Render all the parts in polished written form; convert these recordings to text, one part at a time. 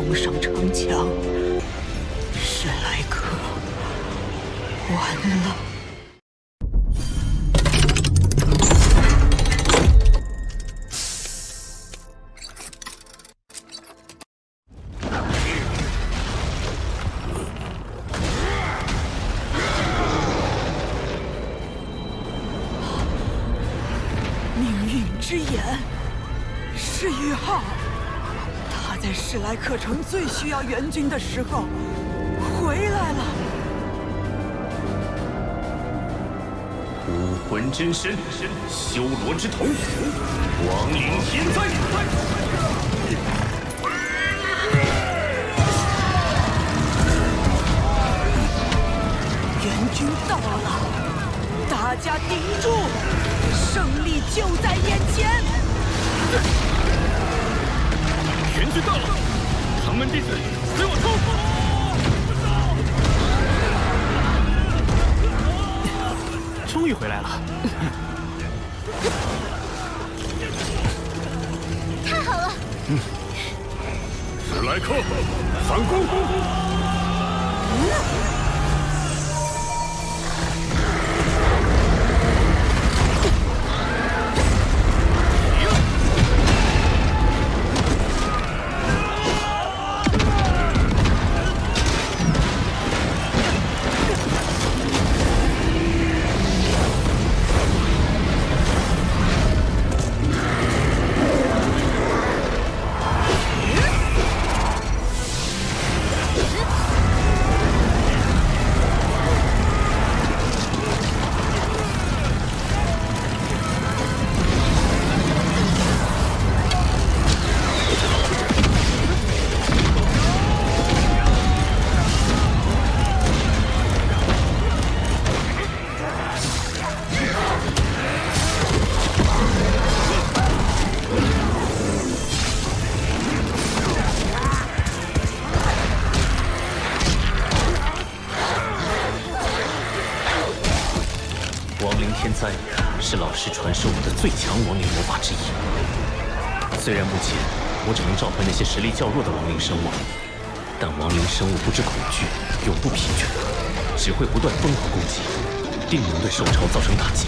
攻上城墙，史莱克完了。命运之眼，是1号。他在史莱克城最需要援军的时候回来了。武魂真身，修罗之瞳，亡灵天灾。援军到了，大家顶住，胜利就在眼前。援军到了，唐门弟子随我冲！终于回来了，太好了！史莱克反攻！亡灵天灾是老师传授我的最强亡灵魔法之一。虽然目前我只能召唤那些实力较弱的亡灵生物，但亡灵生物不知恐惧，永不疲倦，只会不断疯狂攻击，定能对兽潮造成打击。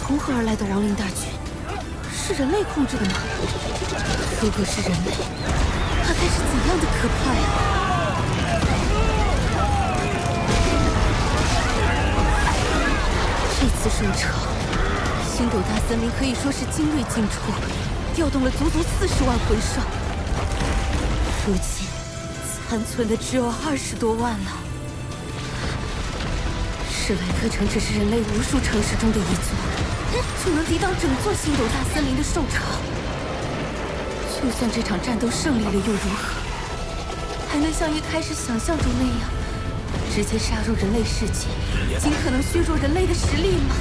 从何而来的亡灵大军？是人类控制的吗？如果是人类，那该是怎样的可怕呀！这次兽潮，星斗大森林可以说是精锐尽出，调动了足足40万魂兽。如今残存的只有20多万了。史莱克城只是人类无数城市中的一座。就能抵挡整座星斗大森林的兽潮。就算这场战斗胜利了又如何？还能像一开始想象中那样，直接杀入人类世界，尽可能削弱人类的实力吗？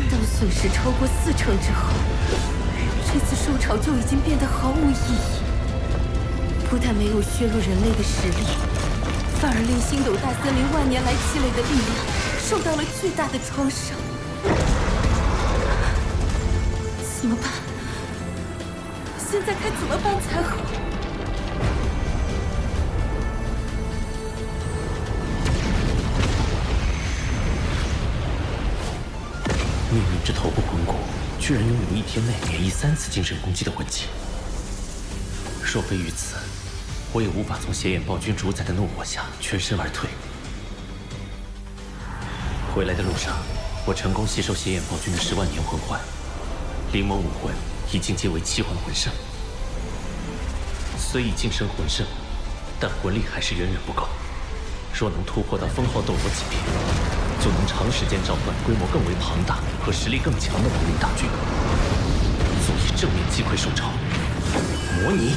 当损失超过40%之后，这次兽潮就已经变得毫无意义。不但没有削弱人类的实力，反而令星斗大森林万年来积累的力量受到了巨大的创伤。怎么办？现在该怎么办才好？命运之头部魂骨居然拥有1天内免疫3次精神攻击的魂技，若非于此，我也无法从邪眼暴君主宰的怒火下全身而退。回来的路上，我成功吸收邪眼暴君的10万年魂环。灵魔武魂已经皆为7环魂圣，虽已晋升魂圣，但魂力还是远远不够。若能突破到封号斗罗级别，就能长时间召唤规模更为庞大和实力更强的亡灵大军。是正面击溃兽潮。模拟。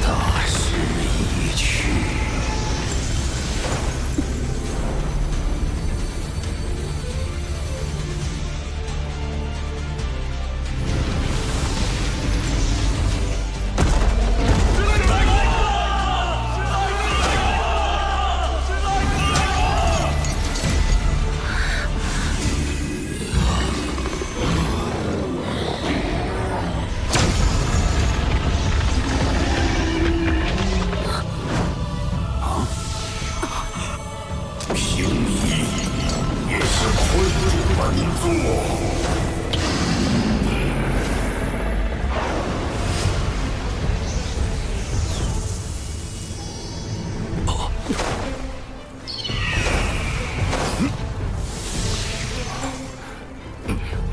大势已去。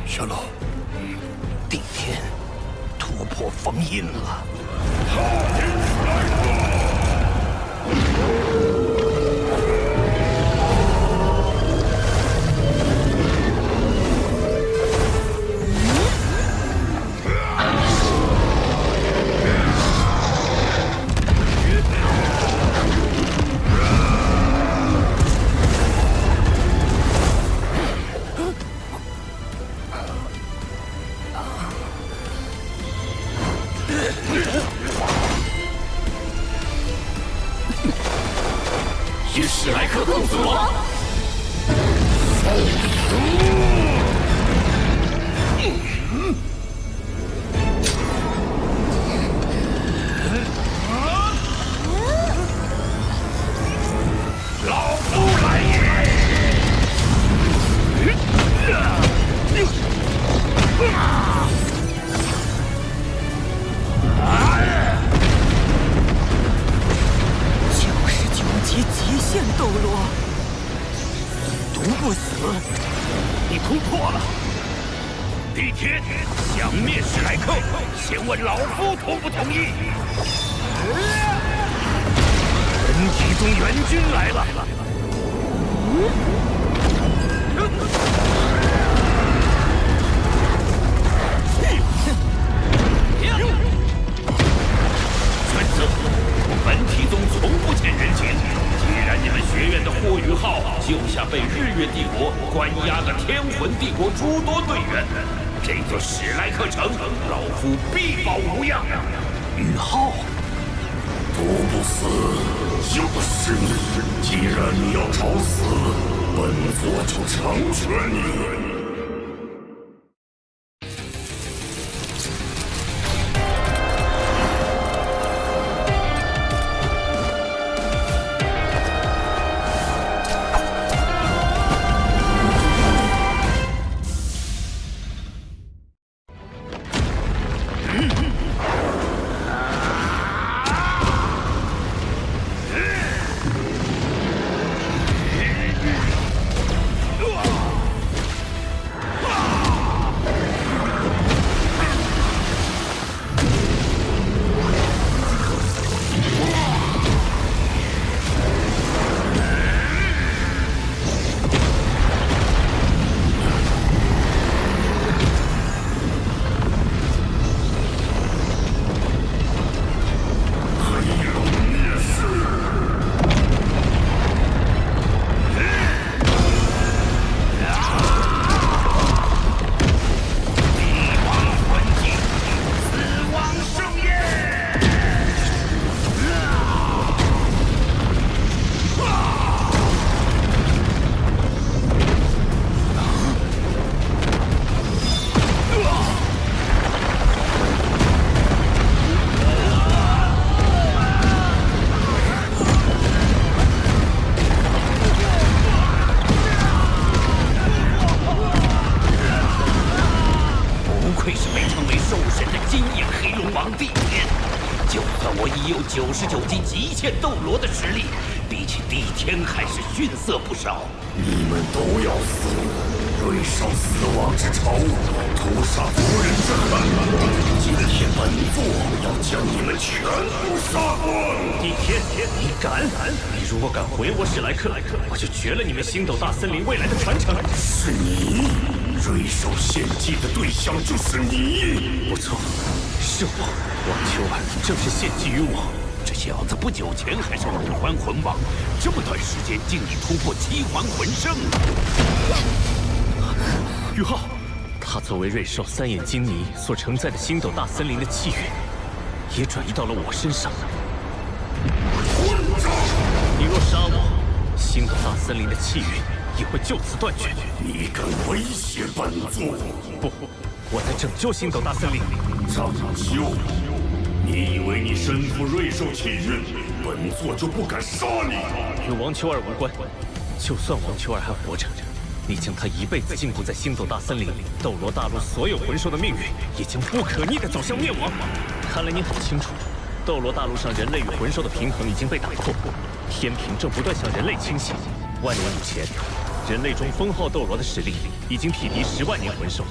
小老，帝天突破封印了。与史莱克共存亡。老夫来也！99级极限斗罗，毒不死，你突破了。帝天想灭史莱克，先问老夫同不同意？本体宗援军来了。孙子，本体宗从不欠人情。既然你们学院的霍雨浩救下被日月帝国关押的天魂帝国诸多队员，这座史莱克城，老夫必保无恙。雨浩，毒不死，就是你。既然你要找死，本座就成全你。99级极限斗罗的实力，比起帝天还是逊色不少。你们都要死！锐上死亡之仇，屠杀族人之恨，今天本座要将你们全部杀光！帝天，你敢？你如果敢回我史莱克，我就绝了你们星斗大森林未来的传承。是你，瑞兽献祭的对象就是你。不错，是我。王秋儿正是献祭于我。这小子不久前还是5环魂王，这么短时间竟已突破7环魂圣。玉浩，他作为瑞兽三眼金尼所承载的星斗大森林的气运，也转移到了我身上。你若杀我，星斗大森林的气运也会就此断绝。你敢威胁本座？不，我在拯救星斗大森林。张修，你以为你身负瑞兽气运，本座就不敢杀你？与王秋儿无关。就算王秋儿还活着，你将他一辈子禁锢在星斗大森林，斗罗大陆所有魂兽的命运也将不可逆地走向灭亡。看来你很清楚，斗罗大陆上人类与魂兽的平衡已经被打破，天平正不断向人类倾斜。万年以前，人类中封号斗罗的实力已经匹敌10万年魂兽。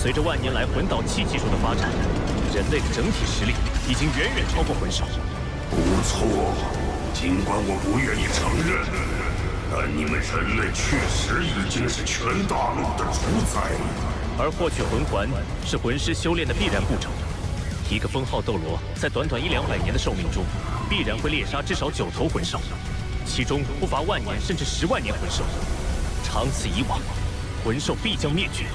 随着万年来魂导器技术的发展，人类的整体实力已经远远超过魂兽。不错，尽管我不愿意承认，但你们人类确实已经是全大陆的主宰。而获取魂环是魂师修炼的必然步骤。一个封号斗罗在短短100-200年的寿命中，必然会猎杀至少9头魂兽，其中不乏万年甚至10万年魂兽。长此以往，魂兽必将灭绝。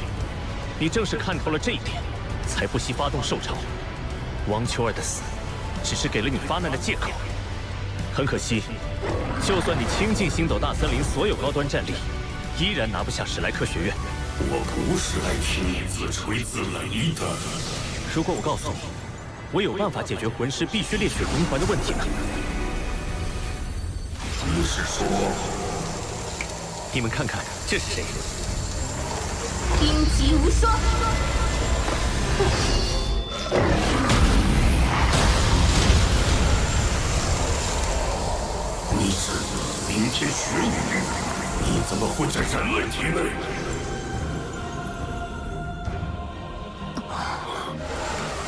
你正是看透了这一点，才不惜发动兽潮。王秋儿的死，只是给了你发难的借口。很可惜，就算你倾尽星斗大森林所有高端战力，依然拿不下史莱克学院。我不是来听你自吹自擂的。如果我告诉你，我有办法解决魂师必须猎取魂环的问题呢？你是说，你们看看这是谁？阴极无双。你是冰天雪女，你怎么会在人类体内？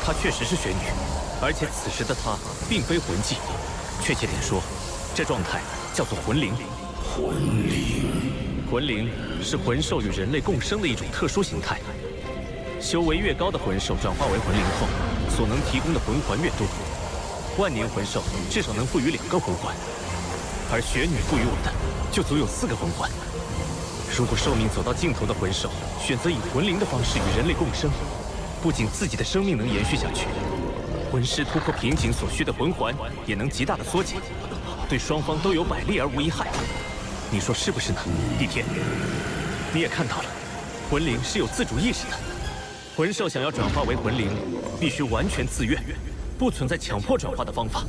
她确实是雪女，而且此时的她并非魂技，确切点说，这状态叫做魂灵。魂灵。魂灵是魂兽与人类共生的一种特殊形态。修为越高的魂兽转化为魂灵后，所能提供的魂环越多。万年魂兽至少能赋予2个魂环，而雪女赋予我的就足有4个魂环。如果寿命走到尽头的魂兽选择以魂灵的方式与人类共生，不仅自己的生命能延续下去，魂师突破瓶颈所需的魂环也能极大的缩减，对双方都有百利而无一害。你说是不是呢，帝天？你也看到了，魂灵是有自主意识的。魂兽想要转化为魂灵，必须完全自愿，不存在强迫转化的方法。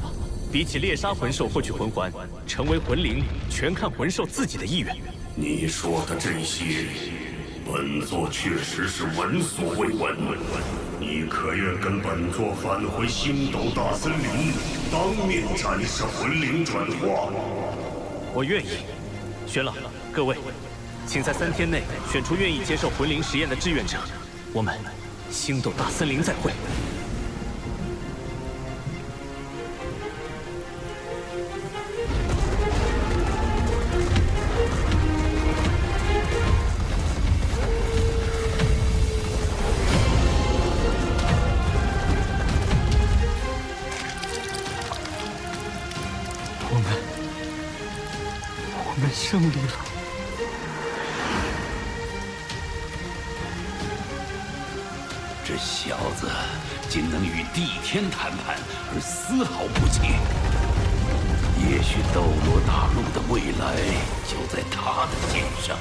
比起猎杀魂兽获取魂环，成为魂灵全看魂兽自己的意愿。你说的这些，本座确实是闻所未闻。你可愿跟本座返回星斗大森林，当面展示魂灵转化？我愿意。玄老，各位，请在3天内选出愿意接受魂灵实验的志愿者，我们星斗大森林再会。我们胜利了。这小子竟能与帝天谈判，而丝毫不怯。也许斗罗大陆的未来就在他的肩上。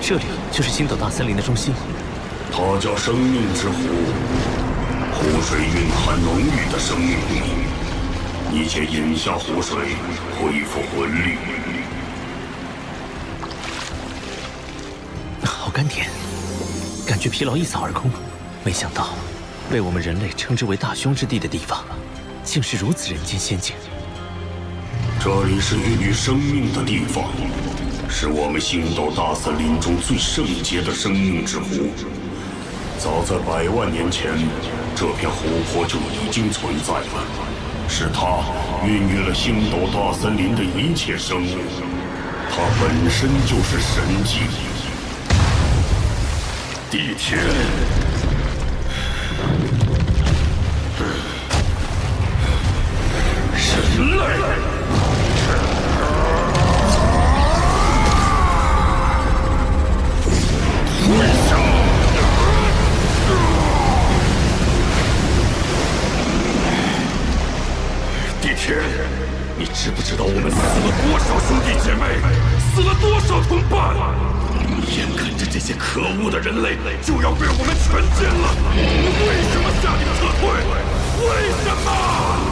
这里就是星斗大森林的中心。它叫生命之湖，湖水蕴含浓郁的生命力。你且饮下湖水，恢复魂力。好甘甜，感觉疲劳一扫而空。没想到，被我们人类称之为大凶之地的地方，竟是如此人间仙境。这里是孕育生命的地方，是我们星斗大森林中最圣洁的生命之湖。早在100万年前，这片湖泊就已经存在了，是它孕育了星斗大森林的一切生物，它本身就是神迹。地天，人类。地天，你知不知道我们死了多少兄弟姐妹，死了多少同伴？眼看着这些可恶的人类就要被我们全歼了，你为什么下令撤退？为什么？胆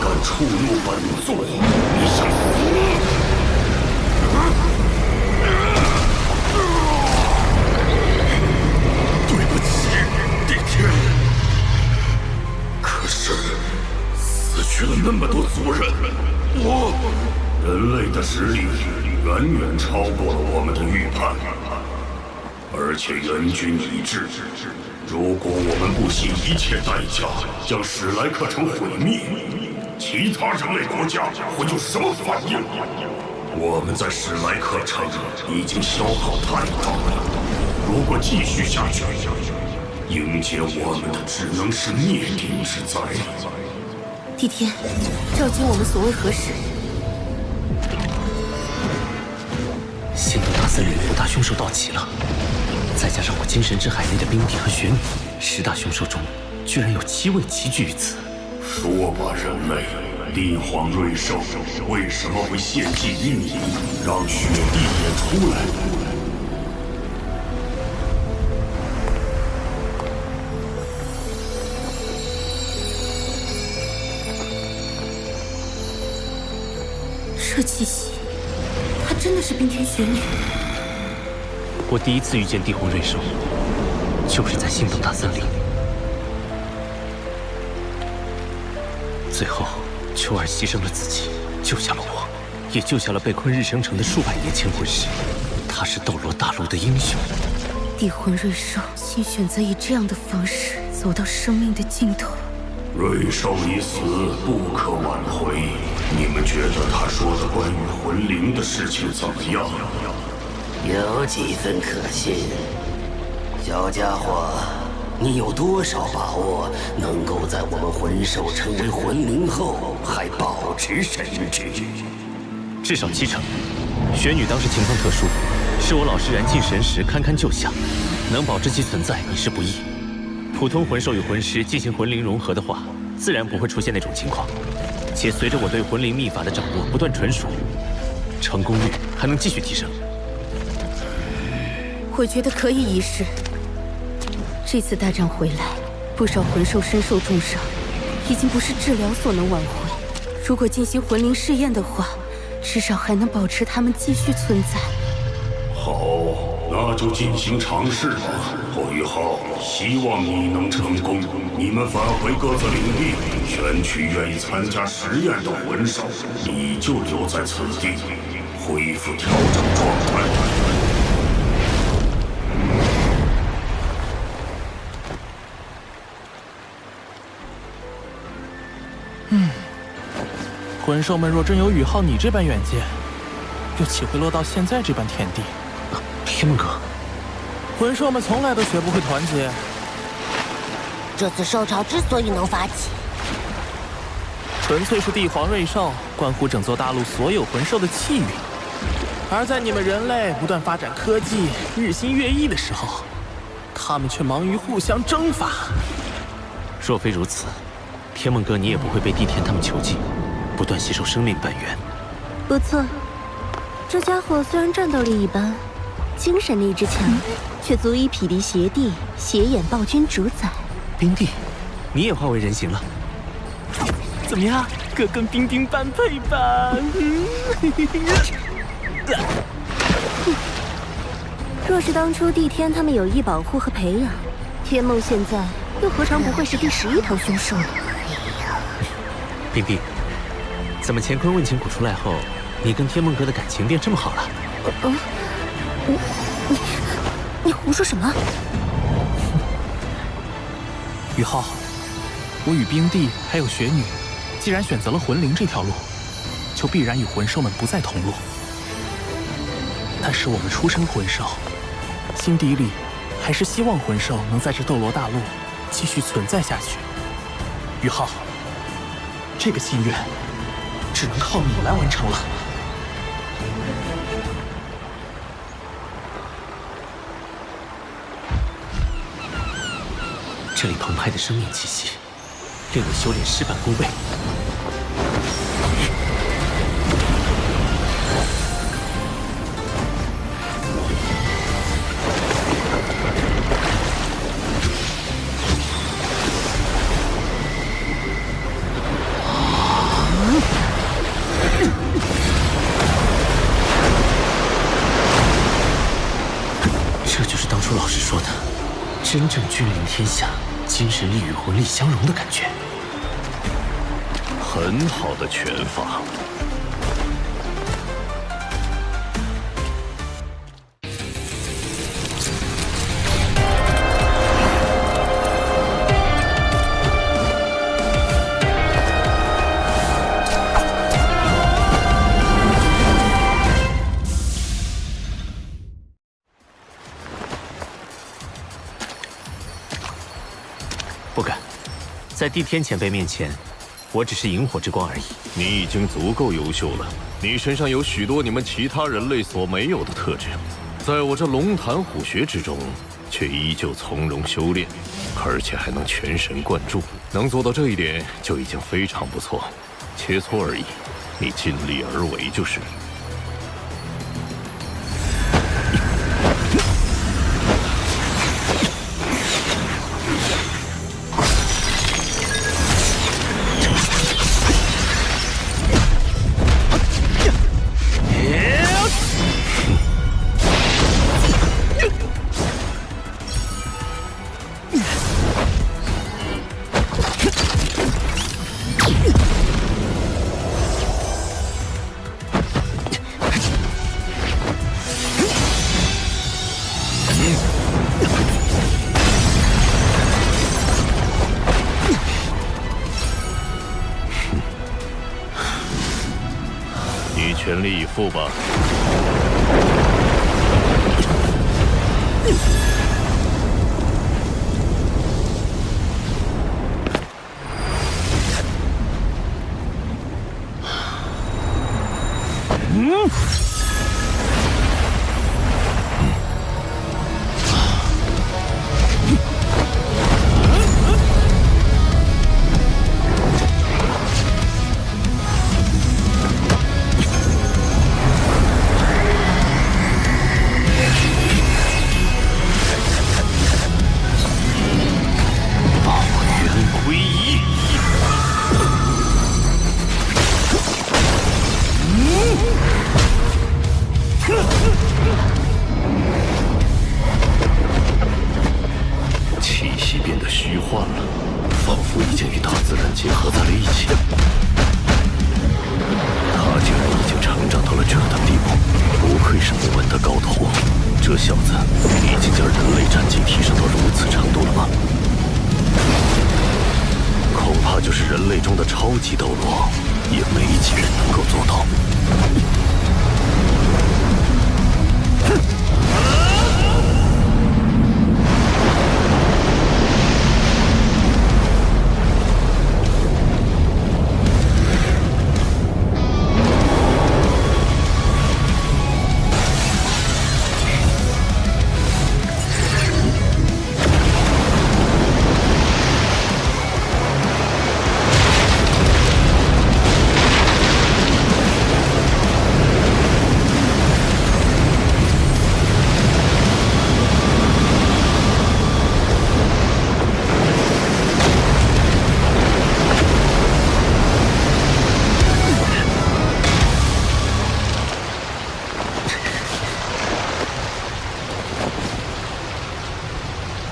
敢触怒本座，你想死？对不起，地天。可是死去了那么多族人，人类的实力远远超过了我们的预判，而且援军已至。如果我们不惜一切代价将史莱克城毁灭，其他人类国家会有什么反应？我们在史莱克城已经消耗太大了，如果继续下去，迎接我们的只能是灭顶之灾。地天，照今我们所谓何事？星斗大森林5大凶兽到齐了，再加上我精神之海内的冰帝和雪女，10大凶兽中居然有7位齐聚于此。说吧，人类，帝皇瑞兽为什么会献祭于你，让雪帝也出来？这气息，她真的是冰天雪女。我第一次遇见帝皇瑞兽，就是在星斗大森林。最后，秋儿牺牲了自己，救下了我，也救下了被困日升城的数百年前魂师。他是斗罗大陆的英雄。帝皇瑞兽竟选择以这样的方式走到生命的尽头。瑞兽已死，不可挽回。你们觉得他说的关于魂灵的事情怎么样？有几分可信。小家伙，你有多少把握能够在我们魂兽成为魂灵后还保持神智？至少70%。雪女当时情况特殊，是我老师燃尽神识堪堪救下，能保持其存在已是不易。普通魂兽与魂师进行魂灵融合的话，自然不会出现那种情况。且随着我对魂灵秘法的掌握不断纯熟，成功率还能继续提升。我觉得可以一试。这次大战回来，不少魂兽身受重伤，已经不是治疗所能挽回。如果进行魂灵试验的话，至少还能保持它们继续存在。好，那就进行尝试吧。后号，希望你能成功。你们返回各自领地，选取愿意参加实验的魂兽，你就留在此地，恢复调整状态。魂兽们若真有宇浩你这般远见，又岂会落到现在这般田地？天梦哥，魂兽们从来都学不会团结。这次兽潮之所以能发起，纯粹是帝皇瑞兽关乎整座大陆所有魂兽的气运。而在你们人类不断发展科技、日新月异的时候，他们却忙于互相征伐。若非如此，天梦哥你也不会被地田他们囚禁，不断吸收生命本源。不错，这家伙虽然战斗力一般，精神力之强，却足以匹敌邪帝，斜眼暴君主宰。冰帝，你也化为人形了，怎么样？哥跟冰冰般配吧？若是当初帝天他们有意保护和培养，天梦现在又何尝不会是第11头凶兽呢？冰帝，怎么乾坤问情谷出来后，你跟天梦阁的感情变这么好了？你胡说什么？宇浩，我与冰帝还有雪女，既然选择了魂灵这条路，就必然与魂兽们不再同路。但是我们出身魂兽，心底里还是希望魂兽能在这斗罗大陆继续存在下去。宇浩，这个心愿只能靠你来完成了。这里澎湃的生命气息，令我修炼事半功倍。这就是当初老师说的，真正君临天下。精神力与魂力相融的感觉，很好的拳法。不敢，在帝天前辈面前，我只是萤火之光而已。你已经足够优秀了，你身上有许多你们其他人类所没有的特质，在我这龙潭虎穴之中，却依旧从容修炼，而且还能全神贯注。能做到这一点就已经非常不错，切磋而已，你尽力而为就是。全力以赴吧。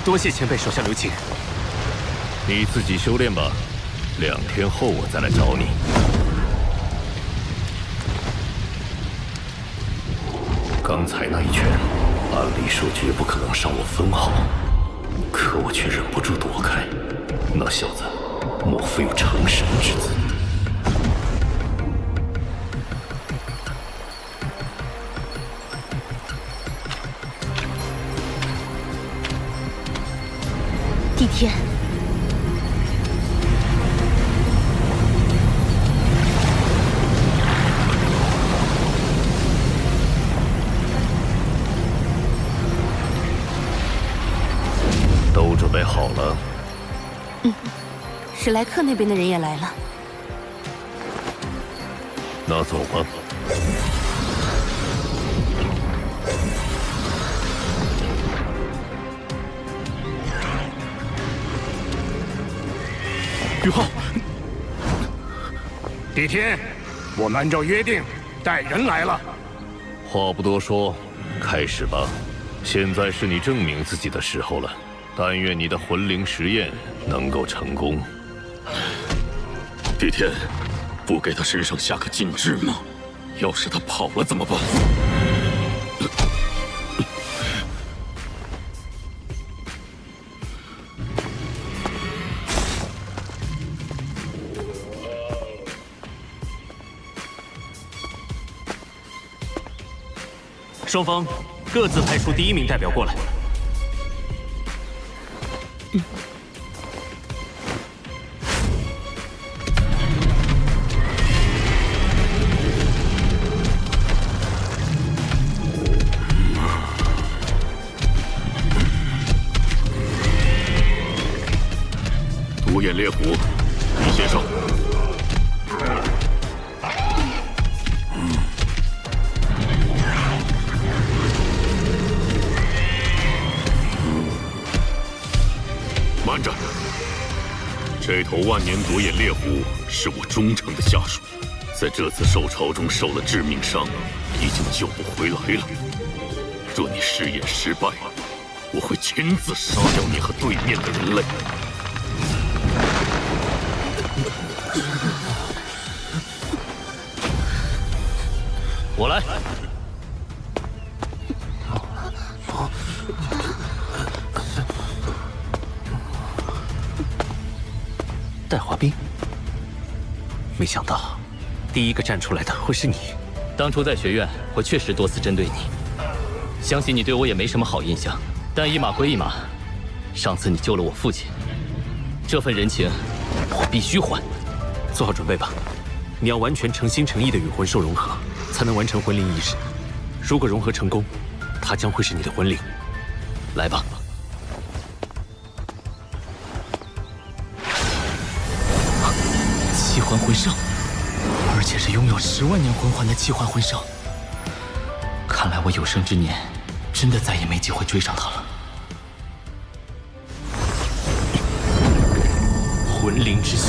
多谢前辈手下留情。你自己修炼吧，2天后我再来找你。刚才那一拳，按理说绝不可能伤我分毫，可我却忍不住躲开。那小子，莫非有成神之姿？帝天，都准备好了？史莱克那边的人也来了。那走吧。宇浩，帝天，我们按照约定带人来了。话不多说，开始吧。现在是你证明自己的时候了。但愿你的魂灵实验能够成功。帝天，不给他身上下个禁制吗？要是他跑了怎么办？双方各自派出第1名代表过来。独眼猎虎，你先上。慢着，这头万年独眼猎虎是我忠诚的下属，在这次兽潮中受了致命伤，已经救不回来了。若你试验失败，我会亲自杀掉你和对面的人类。我来。带滑冰，没想到第一个站出来的会是你。当初在学院，我确实多次针对你，相信你对我也没什么好印象。但一码归一码，上次你救了我父亲，这份人情我必须还。做好准备吧，你要完全诚心诚意的与魂兽融合，才能完成魂灵仪式。如果融合成功，它将会是你的魂灵。来吧。气环魂圣，而且是拥有10万年魂环的气环魂圣。看来我有生之年，真的再也没机会追上他了。魂灵之息，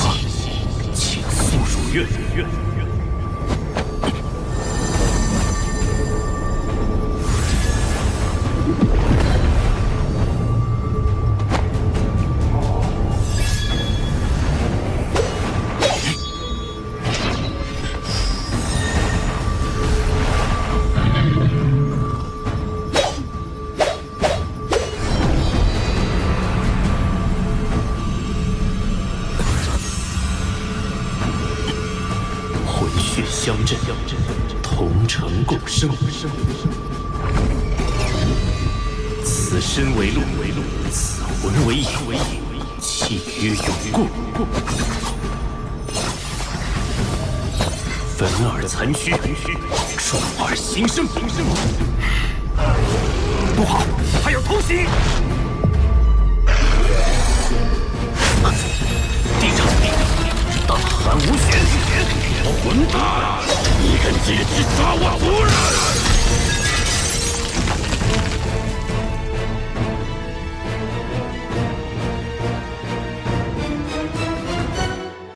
请速入院。相镇，同城共生。此身为路，此魂为影，契约永固。粉耳残躯，壮耳新生。不好，还有偷袭！地场，大寒无血。混蛋！你敢借机杀我